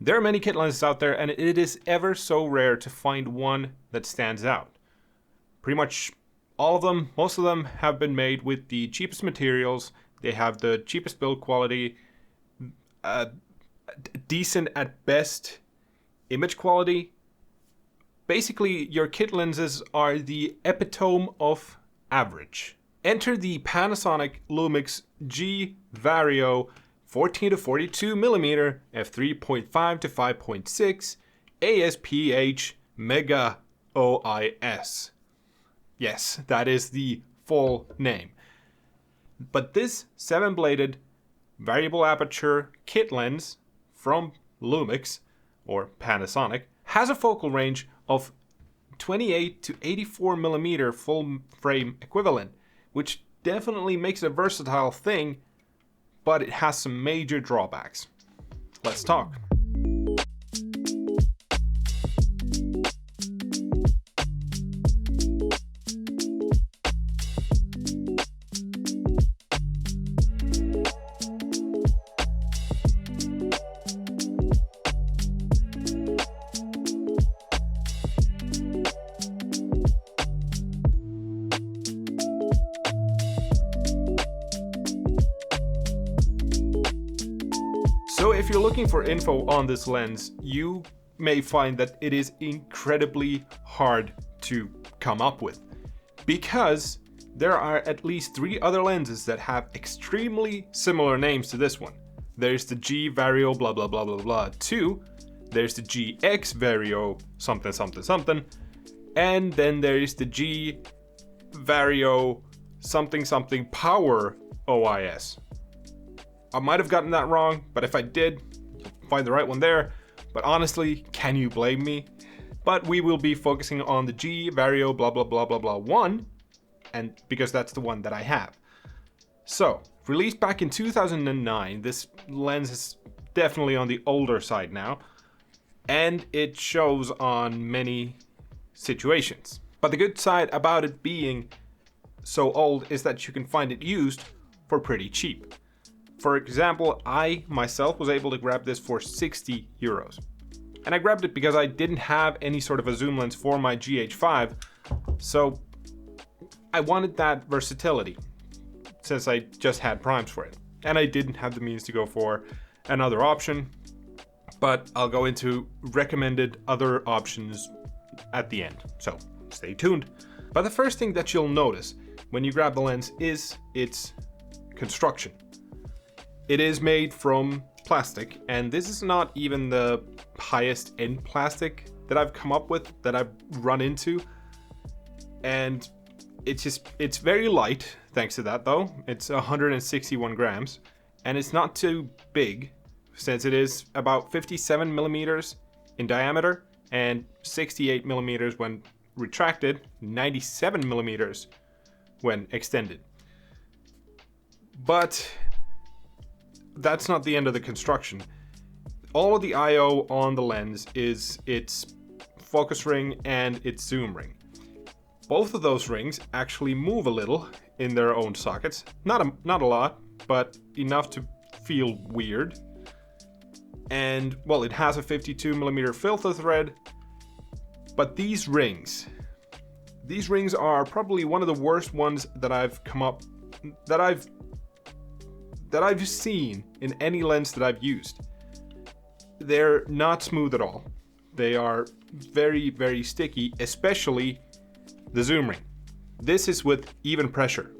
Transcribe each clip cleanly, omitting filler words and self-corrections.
There are many kit lenses out there, and it is ever so rare to find one that stands out. Pretty much all of them, most of them have been made with the cheapest materials. They have the cheapest build quality, decent at best image quality. Basically, your kit lenses are the epitome of average. Enter the Panasonic Lumix G Vario 14-42mm f3.5-5.6 ASPH Mega O.I.S. Yes, that is the full name. But this 7-bladed variable aperture kit lens from Lumix, or Panasonic, has a focal range of 28 to 84mm full frame equivalent, which definitely makes it a versatile thing, but it has some major drawbacks. Let's talk. So if you're looking for info on this lens, you may find that it is incredibly hard to come up with, because there are at least 3 other lenses that have extremely similar names to this one. There's the G Vario blah blah blah blah blah 2, there's the GX Vario something something something, and then there's the G Vario something something Power O.I.S. I might have gotten that wrong, but if I did, you'll find the right one there. But honestly, can you blame me? But we will be focusing on the G Vario blah blah blah blah blah 1, and because that's the one that I have. So, released back in 2009, this lens is definitely on the older side now, and it shows on many situations. But the good side about it being so old is that you can find it used for pretty cheap. For example, I myself was able to grab this for 60 euros. And I grabbed it because I didn't have any sort of a zoom lens for my GH5, so I wanted that versatility since I just had primes for it. And I didn't have the means to go for another option, but I'll go into recommended other options at the end, so stay tuned. But the first thing that you'll notice when you grab the lens is its construction. It is made from plastic, and this is not even the highest end plastic that I've come up with, that I've run into. And it's very light, thanks to that though. It's 161 grams, and it's not too big, since it is about 57 millimeters in diameter and 68 millimeters when retracted, 97 millimeters when extended. But that's not the end of the construction. All of the I/O on the lens is its focus ring and its zoom ring. Both of those rings actually move a little in their own sockets. Not a lot, but enough to feel weird. And well, it has a 52mm filter thread, but these rings are probably one of the worst ones that I've seen in any lens that I've used. They're not smooth at all. They are very, very sticky, especially the zoom ring. This is with even pressure.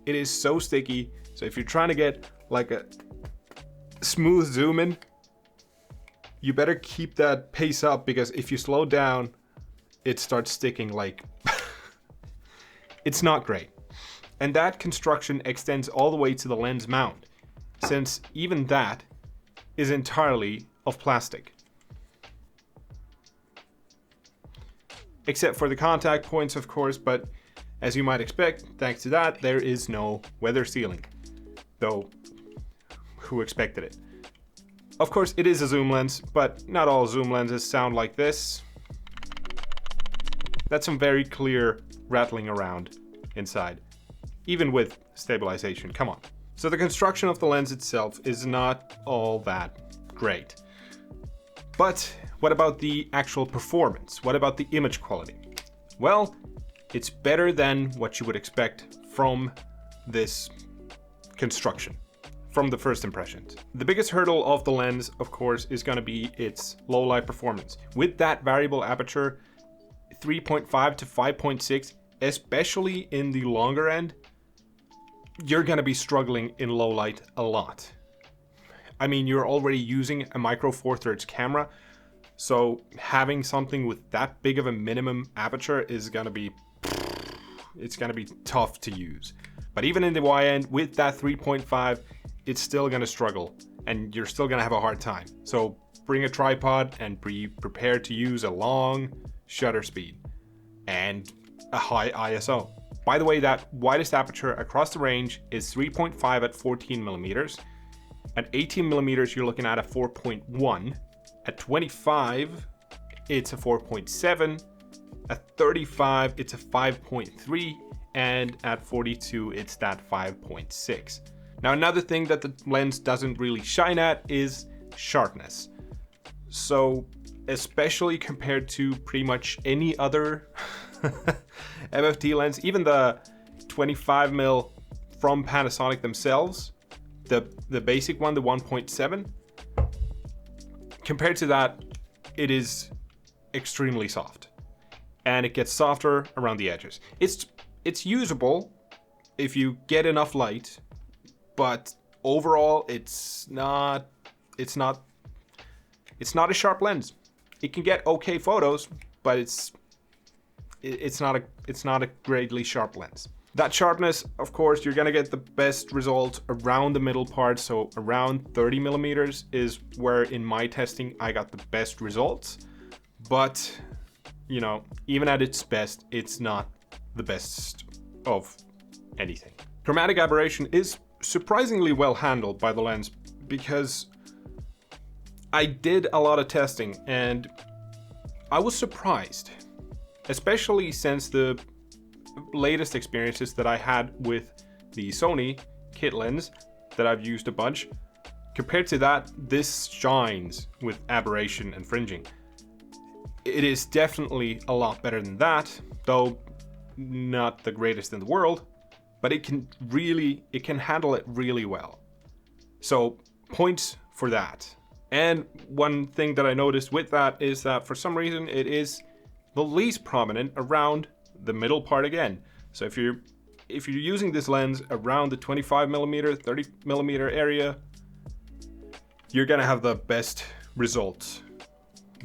It is so sticky, so if you're trying to get like a smooth zoom in, you better keep that pace up, because if you slow down, it starts sticking like... It's not great. And that construction extends all the way to the lens mount, since even that is entirely of plastic. Except for the contact points, of course, but as you might expect, thanks to that, there is no weather sealing. Though, who expected it? Of course, it is a zoom lens, but not all zoom lenses sound like this. That's some very clear rattling around inside, even with stabilization. Come on. So the construction of the lens itself is not all that great. But what about the actual performance? What about the image quality? Well, it's better than what you would expect from this construction, from the first impressions. The biggest hurdle of the lens, of course, is going to be its low light performance. With that variable aperture, 3.5 to 5.6, especially in the longer end, you're going to be struggling in low light a lot. I mean, you're already using a micro four thirds camera, so having something with that big of a minimum aperture is going to be, it's going to be tough to use. But even in the Y end with that 3.5, it's still going to struggle and you're still going to have a hard time. So bring a tripod and be prepared to use a long shutter speed and a high ISO. By the way, that widest aperture across the range is 3.5 at 14 millimeters. At 18 millimeters, you're looking at a 4.1. At 25, it's a 4.7. At 35, it's a 5.3. And at 42, it's that 5.6. Now, another thing that the lens doesn't really shine at is sharpness. So, especially compared to pretty much any other MFT lens, even the 25mm from Panasonic themselves, the basic one, the 1.7, compared to that, it is extremely soft. And it gets softer around the edges. It's usable if you get enough light, but overall it's not a sharp lens. It can get okay photos, but it's not a greatly sharp lens. That sharpness, of course, you're gonna get the best result around the middle part, so around 30 millimeters is where in my testing I got the best results. But, you know, even at its best, it's not the best of anything. Chromatic aberration is surprisingly well handled by the lens because I did a lot of testing and I was surprised, especially since the latest experiences that I had with the Sony kit lens that I've used a bunch. Compared to that, this shines with aberration and fringing. It is definitely a lot better than that, though not the greatest in the world, but it can handle it really well. So points for that. And one thing that I noticed with that is that for some reason it is the least prominent around the middle part again. So if you're using this lens around the 25mm, 30mm area, you're gonna have the best results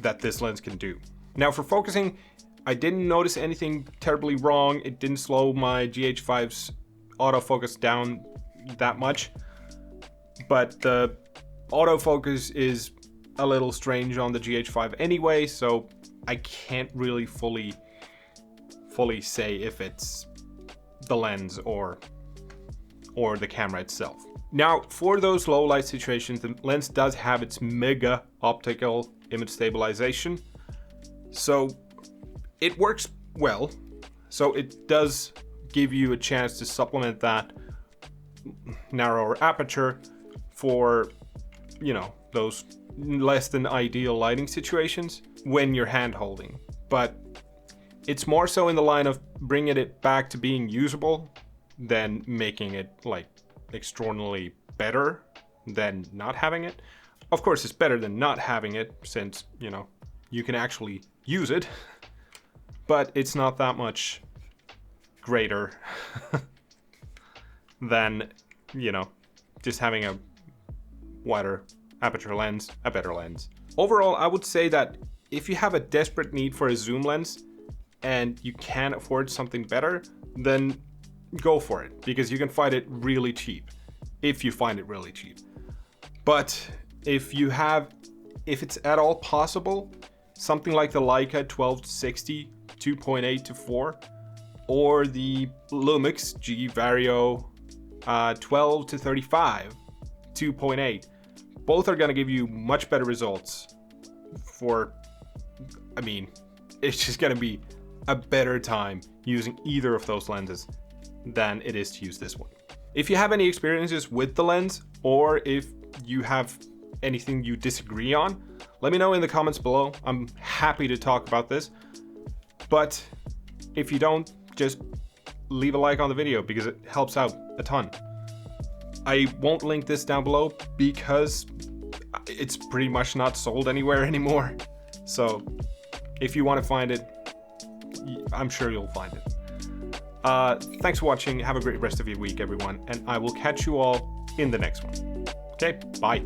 that this lens can do. Now for focusing, I didn't notice anything terribly wrong. It didn't slow my GH5's autofocus down that much, but the autofocus is a little strange on the GH5 anyway, so I can't really fully say if it's the lens or the camera itself. Now, for those low light situations, the lens does have its mega optical image stabilization, so it works well. So it does give you a chance to supplement that narrower aperture for, you know, those less than ideal lighting situations when you're hand holding. But it's more so in the line of bringing it back to being usable than making it like extraordinarily better than not having it. Of course, it's better than not having it since, you know, you can actually use it, but it's not that much greater than, you know, just having a wider aperture lens, a better lens. Overall, I would say that if you have a desperate need for a zoom lens and you can't afford something better, then go for it, because you can find it really cheap, if you find it really cheap. But if it's at all possible, something like the Leica 12-60 2.8-4 or the Lumix G Vario 12-35 2.8, both are going to give you much better results for, I mean, it's just going to be a better time using either of those lenses than it is to use this one. If you have any experiences with the lens, or if you have anything you disagree on, let me know in the comments below. I'm happy to talk about this. But if you don't, just leave a like on the video because it helps out a ton. I won't link this down below because it's pretty much not sold anywhere anymore. So if you want to find it, I'm sure you'll find it. Thanks for watching. Have a great rest of your week, everyone. And I will catch you all in the next one. Okay, bye.